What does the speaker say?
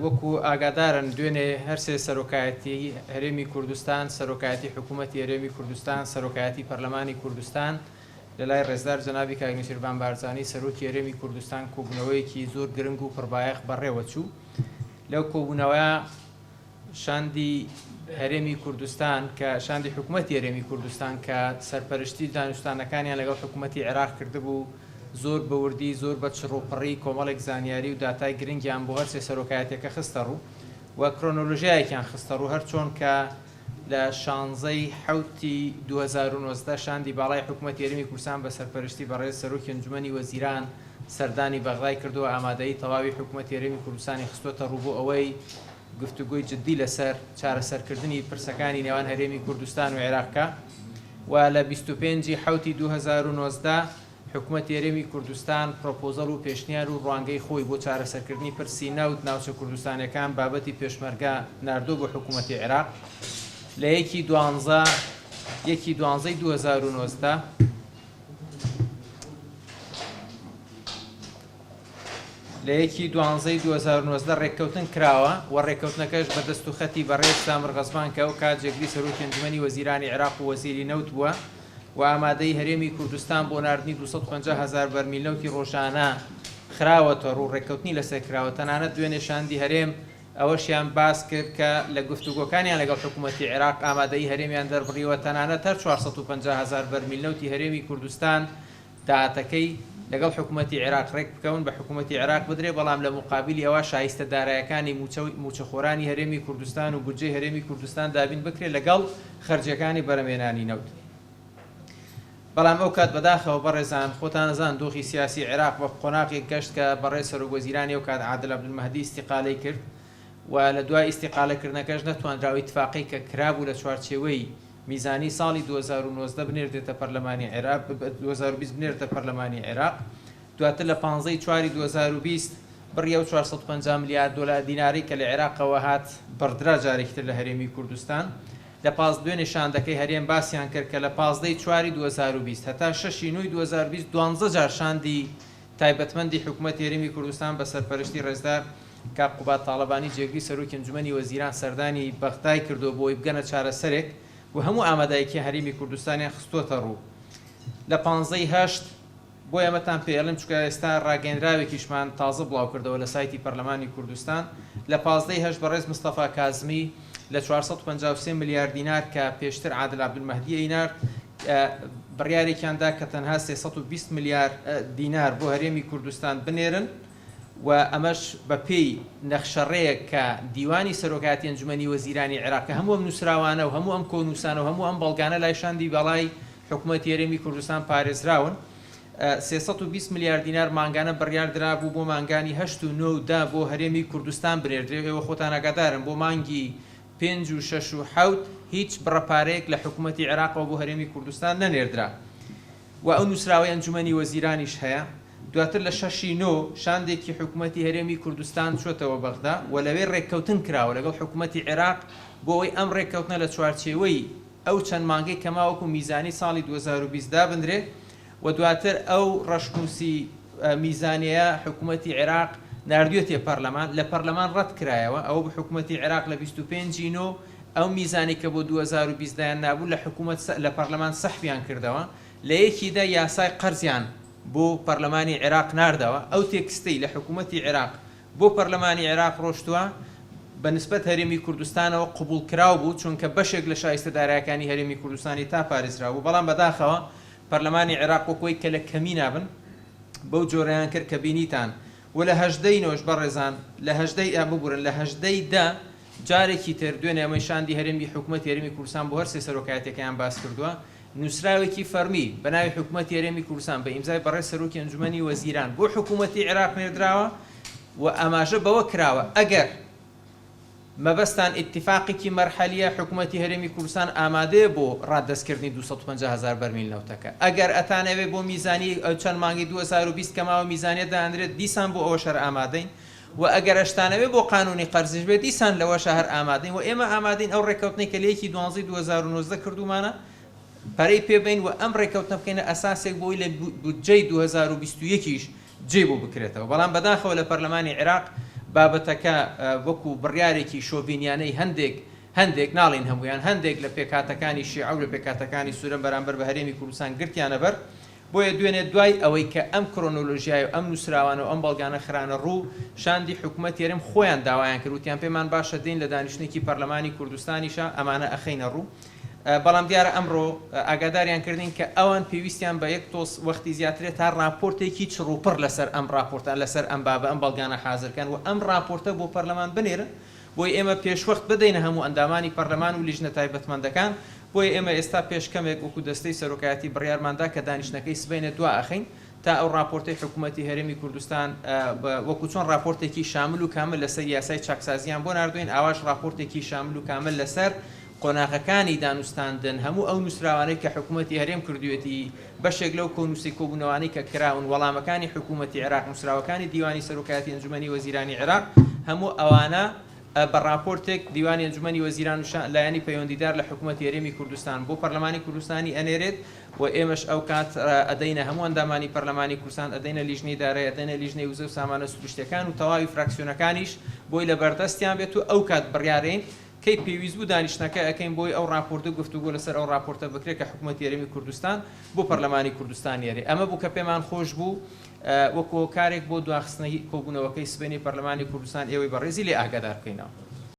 وەکو ئاگادارن دوێنێ هەرسێ سەرۆکایەتی هەرێمی کوردستان، سەرۆکایەتی حکوومەتی هەرێمی کوردستان، سەرۆکایەتی پەرلەمانی کوردستان لە لای ڕێزدار جەنابی کاک نووشیروان بارزانی سەرۆکی هەرێمی کوردستان کۆبوونەوەیەکی زۆر گرنگ و پڕبایەخ بەڕێوە چوو. لەو کۆبوونەوەیە شاندی هەرێمی کوردستان کە شاندی حکوومەتی هەرێمی کوردستان کە سەرپەرشتی دانوستانەکانیان لەگەڵ حکوومەتی عێراق کردبوو زۆر بەوردی زۆر بە چڕۆپڕی کۆمەڵێک زانیاری و داتای گرنگیان بۆ هەرسێ سەرۆکایەتەکە خستە ڕوو و کڕۆنۆلۆژیایەکیان خستە ڕوو هەر چۆن کە لە 16 حوتی 2019 شاندی باڵای حکوومەتی هەرێمی کوردستان بە سەرپەرشتی بەڕێز سەرۆکی ئەنجومەنی وەزیران سەردانی بەغدای کردووە ئامادەیی تەواوی حکوومەتی هەرێمی کوردستانی خستۆتە ڕوو بۆ ئەوەی گفتوگۆی جددی لەسەر چارەسەرکردنی پرسەکانی نێوان هەرێمی کوردستان و عێراقکە و لە 25 حوتی 2019 حکوومەتی هەرێمی کوردستان پرۆپۆزەڵ و پێشنیار و ڕوانگەی خۆی بۆ چارەسەرکردنی پرسی نەوت ناوچە کوردستانەکان بابەتی پێشمەرگە ناردووە بۆ حکوومەتی عێراق لە 2019 لە 2019 ڕێککەوتن کراوە و ڕێککەوتنەکەش بە دەست و خەتی بەڕێز سامر غەزبان کە و کاتێکری سەرۆکی ئەنجومەنی وەزیرانی عێراق و وەزیری نەوت بووە و ئامادەی هەرێمی کوردستان بۆ ناردنی 250,000 بەرمیل نەوتی ڕۆژانە خراوەتە ڕوو ڕێککەوتنی لەسەر کراوە تەنانەت دوێنێ شاندی هەرێم ئەوەشیان باس کرد کە لە گفتوگۆکانیان لەگەڵ حکوومەتی عێراق ئامادەی هەرێمیان دەربڕیوە تەنانەت هەر 450,000 بەرمیل نەوتی هەرێمی کوردستان داهاتەکەی لەگەڵ حکوومەتی عێراق ڕێک بکەون بە حکوومەتی عێراق بدرێ بەڵام لە مقابلی ئەوە شایستە دارایەکانی موچەخۆرانی هەرێمی کوردستان و بودجەی هەرێمی کوردستان دابین بکرێت لەگەڵ خەرجیەکانی بەرهەمهێنانی نەوت. بەڵام ئەو کات بەداخەوە بەڕێزان خۆتان نەزان دۆخی سیاسی عێراق بە قۆناغێک گەشت کە بەڕێز سەرۆکوەزیرانی ئەو کات عادل عەبدولمەهدی ئیستیقالەی کرد و لە دوای ئیستیقالەکردنەکەش نەتوانراوی اتفاقی کە کرابوو لە چوارچێوەی میزانی ساڵی 2019 بنێردێتە پەرلەمانی عێراق 2020 بنێرتە پەرلەمانی عێراق دواتر لە 15 چواری 2020 بڕیە و 450 میلیارد دلار دیناری کە لە عێراقەوە هات بەردرا جارێکتر لە هەرێمی کوردستان لە پاس دوێنێ شاندەکەی هەرێم باسییان کرد کە لە 15 چواری 2020 هەتا 6 نوێی 2020 12 جار شاندی تایبەتمەندی حکوومەتی هەرێمی کوردستان بە سەرپەرشتی ڕێزدار کاک قوبات تاڵەبانی جێگری سەرۆکی ئەنجومەنی وەزیران سەردانی بەغدای کردو بۆی بگەنە چارەسەرێک و هەموو ئامادەیەکی هەرێمی کوردستانیان خستۆتە ڕوو لە 15 بۆ ئێمەتان پێڵم چکە ئێستا ڕاگەیەنراوێکیشمان تازە بڵاو کردەوە لە سایتی پەرلەمانی کوردستان لە 15 بەڕێز مستەفا کازمی لە 453 میلیارد دینار کە پێشتر عادل عەبدولمەهدی ئەینار بڕیارێکیاندا کە تەنها 320 میلیارد دینار بۆ هەرێمی کوردستان بنێرن و ئەمەش بە پێی نەخشەڕەیەک کە دیوانی سەرۆکایەتی ئەنجومەنی وەزیرانی عێراق کە هەموو ئەم نووسراوانە و هەموو ئەم کۆنووسانە و هەموو ئەم بەڵگانە لای شاندی بەڵای حکوومەتی هەرێمی کوردستان پارێزراون 320 میلیارد دینار مانگانە بڕیار درابوو بۆ مانگانی 8 و 9 دا بۆ هەرێمی کوردستان بنێردرێت ئێوە خۆتان ئاگادارن بۆ مانگی 5 و 6 و 7 هیچ بڕەپارەیەک لە حکوومەتی عێراقەوە بۆ هەرێمی کوردستان نەنێردرا و ئەو نووسراوەی ئەنجومەنی وەزیرانیش هەیە دواتر لە 6 شاندێکی حکوومەتی هەرێمی کوردستان چۆتەوە بەغدا و لەوێ ڕێککەوتن کراوە لەگەڵ حکوومەتی عێراق بۆ ئەوەی ئەم ڕێککەوتنە لە چوارچێوەی ئەو چەند مانگەی کەماوەکو میزانی ساڵی 2020 دا بندرێت و دواتر ئەو ڕەشنووسی میزانیە حکوومەتی عێراق ناردوێتێ پەرلەمان لە پەرلەمان ڕەت کرایەوە ئەوە بە حکوومەتی عێراق لە 25 ئەو میزانی کە بۆ 2020 دایان نابوو لە حکوومەت لە پەرلەمان سەحبیان کردەوە لە یەکیدا یاسای قەرزیان بۆ پەرلەمانی عێراق ناردەوە ئەو تێکستەی لە حکوومەتی عێراق بۆ پەرلەمانی عێراق ڕۆشتووە بەنسبەت هەرێمی کوردستانەوە قبول کراو بوو چونکە بەشێک لە شایستە دارایەکانی هەرێمی کوردستانی تا پارێزرا بوو بەڵام بەداخەوە پەرلەمانی عێراق وەکۆی کە لە کەمی نابن بەو جۆرەیان کرد کە بینیتان و لە 18 نۆش بەڕێزان لە 18 ببورن لە 18 دا جارێکی تر دوێنێ ئەمەی شاندی هەرێمی حکوومەتی هەرێمی کوردستان بۆ هەر سێ سەرۆکایەتەکەیان باس کردووە نووسراوێکی فەرمی بە ناوی حکوومەتی هەرێمی کوردستان بە ئیمزای بەڕێز سەرۆکی ئەنجومەنی وەزیران بۆ حکوومەتی عێراق نێردراوە و ئاماژە بەوە کراوە ئەگەر مەبەستان ئیتیفاقێکی مەرحەلیە حکوومەتی هەرێمی کوردستان ئامادەیە بۆ ڕاددەستکردنی 250,000 بەرمیل نەوتەکە ئەگەر ئەتانەوێت بۆ میزانی چەند مانگی 2020 کەماوە میزانیە دانرێت دیسان بۆ ئەوە شەر ئامادەین و ئەگەر ئەشتانەوێت بۆ قانونی قەرزیش بێت دیسان لەوە شەهر ئامادەین و ئێمە ئامادەین ئەو ڕێککەوتنەی کە لە 2019 کردومانە پەرەی پێبین و ئەم ڕێککەوتنە بکەینە ئەساسێک بۆی لە بودجەی 2021 جێ بۆ بکرێتەوە بەڵام بەداخەوە لە پەرلەمانی عێراق بابەتەکە وەکو بڕیارێکی شۆڤینیانەی هەندێک ناڵین هەمویان هەندێک لە پێکاتەکانی شیعە و لە پێکاتەکانی سوورە بەرامبەر بە هەرێمی کوردستان گرتیانە بەر بۆیە دوێنێ دوای ئەوەی کە ئەم کرۆنۆلۆژیای و ئەم نووسراوانە و ئەم بەڵگانە خرانە ڕوو شاندی حکوومەت هێرم خۆیان داوایان کردوتیان پێمان باشە دێن لە دانیشتێکی پەرلەمانی کوردستانیشە ئەمانە ئەخەینە ڕوو بەڵام دیارە ئەمڕۆ ئاگاداریان کردین کە ئەوان پێویستیان بە یەک تۆس وەختی زیاترێت تا راپۆرتێکی چڕوپڕ لەسەر ئەم راپۆرتان لەسەر ئەم بابە ئەم بەڵگانە حازرکەن و ئەم راپۆرتە بۆ پەرلەمان بنێرن بۆی ئێمە پێشوەخت بدەینە هەموو ئەندامانی پەرلەمان و لیژنە تایبەتمەندەکان بۆی ئێمە ئێستا پێشکەمێک وەکو دەستەی سەرۆکایەتی بڕیارماندا کە دانیشتەکەی سبەینە دوا ئەخەین تا ئەو راپۆرتەی حکوومەتی هەرێمی کوردستان وەکو چۆن راپۆرتێکی شامل و کامل لەسەر یاسای چاکسازیان بۆ ناردوین ئاواش راپۆرتێکی شامل و کامل لەسەر قۆناغەکانی دانوستاندن هەموو ئەو نووسراوانەی کە حکوومەتی هەرێم کردوێتی بەشێک لەو کۆنووسی کۆبوونەوەی کە کراون وەڵامەکانی حکوومەتی عێراق نووسراوەکانی دیوانی سەرۆکایەتی ئەنجومەنی وەزیرانی عێراق هەموو ئەوانە بە راپۆرتێک دیوانی ئەنجومەنی وەزیران لایەنی پەیوەندیدار لە حکوومەتی هەرێمی کوردستان بۆ پەرلەمانی کوردستانی ئەنێرێت و ئێمەش ئەو کات ئەدەینە هەموو ئەندامانی پەرلەمانی کوردستان ئەدەینە لیژنەی دارایی ئەدەینە لیژنەی وزە و سامانە سروشتیەکان و تەواوی فراکسیۆنەکانیش بۆی لە بەردەستیان بێت و ئەو کات بڕیارەین کەی پێویست بوو دانیشتەکە ئەەکەین بۆی ئەو راپۆرتە گفتوگۆ لەسەر ئەو راپۆرتە بکرێت کە حکوومەتی هەرێمی کوردستان بۆ پەرلەمانی کوردستان یێرێ ئەمە بوو کە پێمان خۆش بوو وەکو کارێک بۆ دواخستنەی کۆبوونەوەکەی سبەینی پەرلەمانی کوردستان ئێوەی بەڕێزی لێ ئاگادار بکەینەوە.